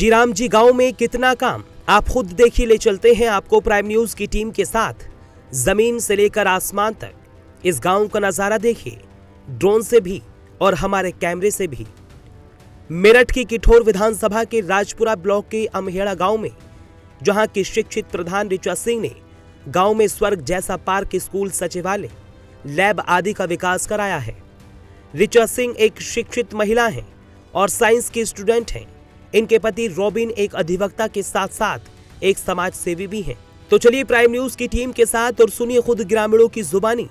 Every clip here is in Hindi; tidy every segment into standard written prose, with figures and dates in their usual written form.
जीराम जी गांव में कितना काम, आप खुद देखिए। ले चलते हैं आपको प्राइम न्यूज की टीम के साथ जमीन से लेकर आसमान तक। इस गांव का नजारा देखिए, ड्रोन से भी और हमारे कैमरे से भी। मेरठ की किठौर विधानसभा के राजपुरा ब्लॉक के अमहेड़ा गांव में जहां की शिक्षित प्रधान ऋचा सिंह ने गांव में स्वर्ग जैसा पार्क, स्कूल, सचिवालय, लैब आदि का विकास कराया है। ऋचा सिंह एक शिक्षित महिला हैं और साइंस की स्टूडेंट हैं। इनके पति रॉबिन एक अधिवक्ता के साथ साथ एक समाज सेवी भी हैं। तो चलिए प्राइम न्यूज की टीम के साथ और सुनिए खुद ग्रामीणों की जुबानी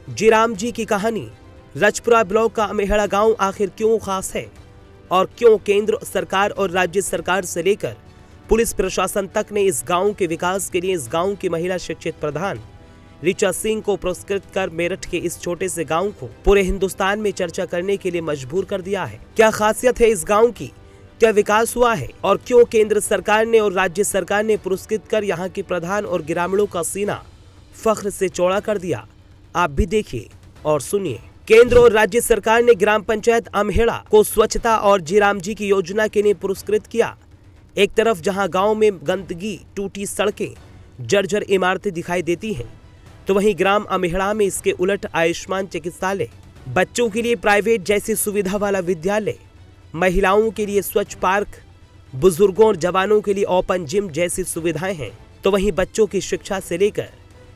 जीराम जी की कहानी। राजपुरा ब्लॉक का अमहेड़ा गांव आखिर क्यों खास है और क्यों केंद्र सरकार और राज्य सरकार से लेकर पुलिस प्रशासन तक ने इस गांव के विकास के लिए इस गांव की महिला शिक्षित प्रधान ऋचा सिंह को पुरस्कृत कर मेरठ के इस छोटे से गांव को पूरे हिंदुस्तान में चर्चा करने के लिए मजबूर कर दिया है। क्या खासियत है इस गांव की, क्या विकास हुआ है और क्यों केंद्र सरकार ने और राज्य सरकार ने पुरस्कृत कर यहाँ के प्रधान और ग्रामीणों का सीना फख्र से चौड़ा कर दिया, आप भी देखिए और सुनिए। केंद्र और राज्य सरकार ने ग्राम पंचायत अमहेड़ा को स्वच्छता और जीराम जी की योजना के लिए पुरस्कृत किया। एक तरफ जहां गांव में गंदगी, टूटी सड़कें, जर्जर इमारतें दिखाई देती हैं, तो वहीं ग्राम अमहेड़ा में इसके उलट आयुष्मान चिकित्सालय, बच्चों के लिए प्राइवेट जैसी सुविधा वाला विद्यालय, महिलाओं के लिए स्वच्छ पार्क, बुजुर्गों और जवानों के लिए ओपन जिम जैसी सुविधाएं हैं। तो वहीं बच्चों की शिक्षा से लेकर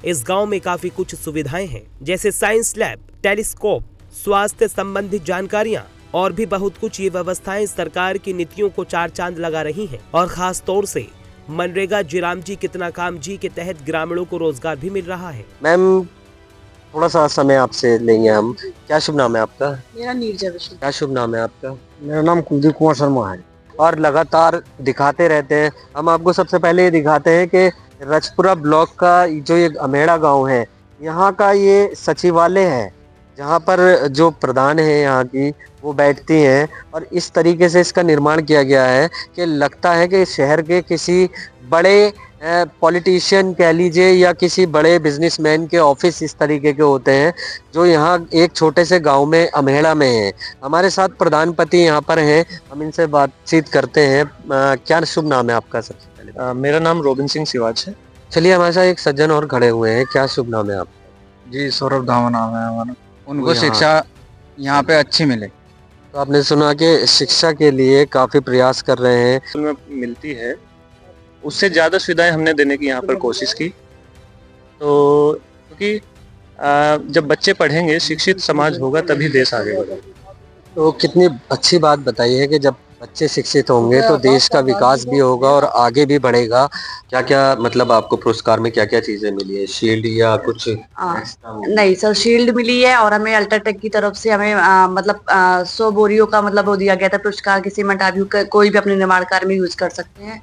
इस गांव में काफी कुछ सुविधाएं हैं, जैसे साइंस लैब, टेलीस्कोप, स्वास्थ्य संबंधित जानकारियां और भी बहुत कुछ। ये व्यवस्थाएं सरकार की नीतियों को चार चांद लगा रही हैं और खास तौर से मनरेगा जीराम जी कितना काम जी के तहत ग्रामीणों को रोजगार भी मिल रहा है। मैम, थोड़ा सा समय आपसे लेंगे हम। क्या शुभ नाम है आपका? मेरा नीरजा विष्णु। क्या शुभ नाम है आपका? मेरा नाम कुलदीप कुमार शर्मा है। और लगातार दिखाते रहते हैं हम आपको। सबसे पहले ये दिखाते हैं कि राजपुरा ब्लॉक का जो ये अमहेड़ा गांव है, यहाँ का ये सचिवालय है, जहाँ पर जो प्रधान है यहाँ की वो बैठती हैं। और इस तरीके से इसका निर्माण किया गया है कि लगता है कि शहर के किसी बड़े पॉलिटिशियन कह लीजिए या किसी बड़े बिजनेसमैन के ऑफिस इस तरीके के होते हैं, जो यहाँ एक छोटे से गांव में अमहेड़ा में है। हमारे साथ प्रधानपति यहाँ पर हैं, हम इनसे बातचीत करते हैं। क्या शुभ नाम है आपका? सबसे पहले मेरा नाम रॉबिन सिंह सिवाच है। चलिए, हमारे साथ एक सज्जन और खड़े हुए हैं। क्या शुभ नाम है आपका? जी, सौरभ धामा नाम है हमारा। उनको यहाँ- शिक्षा यहाँ पे अच्छी मिले। तो आपने सुना कि शिक्षा के लिए काफी प्रयास कर रहे हैं। स्कूल में मिलती है, उससे ज़्यादा सुविधाएं हमने देने की यहाँ पर कोशिश की। तो क्योंकि जब बच्चे पढ़ेंगे, शिक्षित समाज होगा, तभी देश आगे बढ़ेगा। तो कितनी अच्छी बात बताई है कि जब बच्चे शिक्षित होंगे तो देश का विकास भी होगा और आगे भी बढ़ेगा। क्या क्या मतलब आपको पुरस्कार में क्या क्या चीजें मिली है? शील्ड या कुछ extra मिला? नहीं सर, शील्ड मिली है और हमें अल्ट्राटेक की तरफ से हमें 100 बोरियों का मतलब वो दिया गया था पुरस्कार, कि सीमेंट आप कोई भी अपने निर्माण कार्य में यूज कर सकते हैं।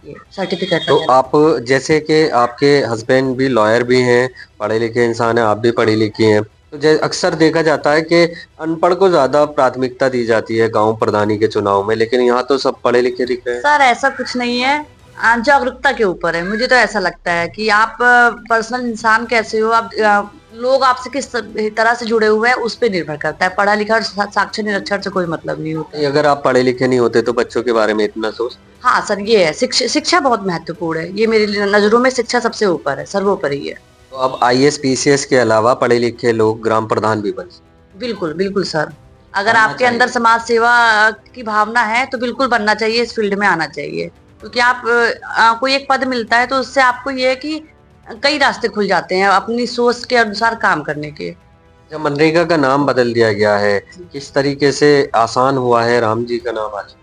ये सर्टिफिकेट। तो आप जैसे कि आपके हस्बैंड भी लॉयर भी हैं, पढ़े लिखे इंसान हैं, आप भी पढ़ी लिखी हैं, तो अक्सर देखा जाता है कि अनपढ़ को ज्यादा प्राथमिकता दी जाती है गांव प्रधानी के चुनाव में, लेकिन यहाँ तो सब पढ़े लिखे लिखे हैं। सर ऐसा कुछ नहीं है, जागरूकता के ऊपर है। मुझे तो ऐसा लगता है कि आप पर्सनल इंसान कैसे हो, आप लोग आपसे किस तरह से जुड़े हुए हैं उस पर निर्भर करता है। पढ़ा लिखा और साक्षर निरक्षर से कोई मतलब नहीं होता। अगर आप पढ़े लिखे नहीं होते तो बच्चों के बारे में इतना सोच। हाँ सर, ये है शिक्षा बहुत महत्वपूर्ण है। ये मेरी नजरों में शिक्षा सबसे ऊपर है, सर्वोपरि है। तो अब IAS PCS के अलावा पढ़े लिखे लोग ग्राम प्रधान भी बन सकते। बिल्कुल बिल्कुल सर, अगर बनना आपके अंदर चाहिए। समाज सेवा की भावना है तो बिल्कुल बनना चाहिए, इस फील्ड में आना चाहिए। क्योंकि आप कोई एक पद मिलता है तो उससे आपको ये है कि कई रास्ते खुल जाते हैं अपनी सोच के अनुसार काम करने के। जब मनरेगा का नाम बदल दिया गया है, किस तरीके से आसान हुआ है राम जी का नाम आज?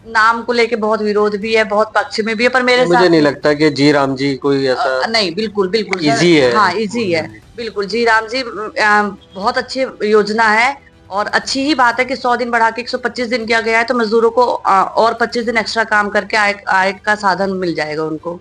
नाम को लेके बहुत विरोध भी है, बहुत पक्ष में भी है, पर मेरे मुझे नहीं लगता कि जी राम जी कोई ऐसा नहीं। बिल्कुल बिल्कुल इजी है। हाँ, इजी है बिल्कुल। जी राम जी बहुत अच्छी योजना है और अच्छी ही बात है कि 100 दिन बढ़ा के 125 दिन किया गया है, तो मजदूरों को और 25 दिन एक्स्ट्रा काम करके आय का साधन मिल जाएगा उनको।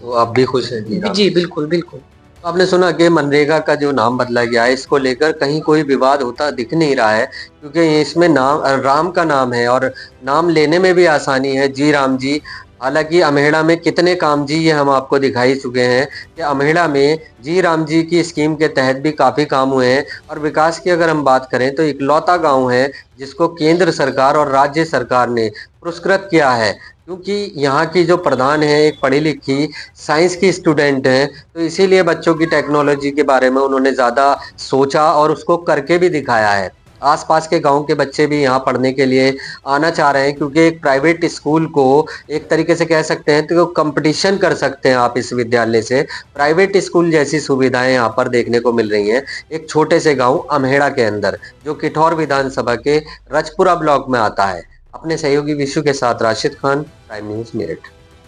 तो आप भी खुश हैं? जी बिल्कुल बिल्कुल। तो आपने सुना कि मनरेगा का जो नाम बदला गया है, इसको लेकर कहीं कोई विवाद होता दिख नहीं रहा है, क्योंकि इसमें नाम राम का नाम है और नाम लेने में भी आसानी है, जी राम जी। हालांकि अमेहड़ा में कितने काम जी ये हम आपको दिखाई चुके हैं कि अमेहड़ा में जी राम जी की स्कीम के तहत भी काफ़ी काम हुए हैं। और विकास की अगर हम बात करें तो इकलौता गांव है जिसको केंद्र सरकार और राज्य सरकार ने पुरस्कृत किया है, क्योंकि यहाँ की जो प्रधान है एक पढ़ी लिखी साइंस की स्टूडेंट है, तो इसीलिए बच्चों की टेक्नोलॉजी के बारे में उन्होंने ज़्यादा सोचा और उसको करके भी दिखाया है। आसपास के गांव के बच्चे भी यहाँ पढ़ने के लिए आना चाह रहे हैं, क्योंकि एक प्राइवेट स्कूल को एक तरीके से कह सकते हैं तो कंपटीशन कर सकते हैं आप इस विद्यालय से। प्राइवेट स्कूल जैसी सुविधाएं यहाँ पर देखने को मिल रही हैं एक छोटे से गांव अमेहड़ा के अंदर, जो किठौर विधानसभा के रजपुरा ब्लॉक में आता है। अपने सहयोगी विशु के साथ राशिद खान, प्राइम न्यूज मेरठ।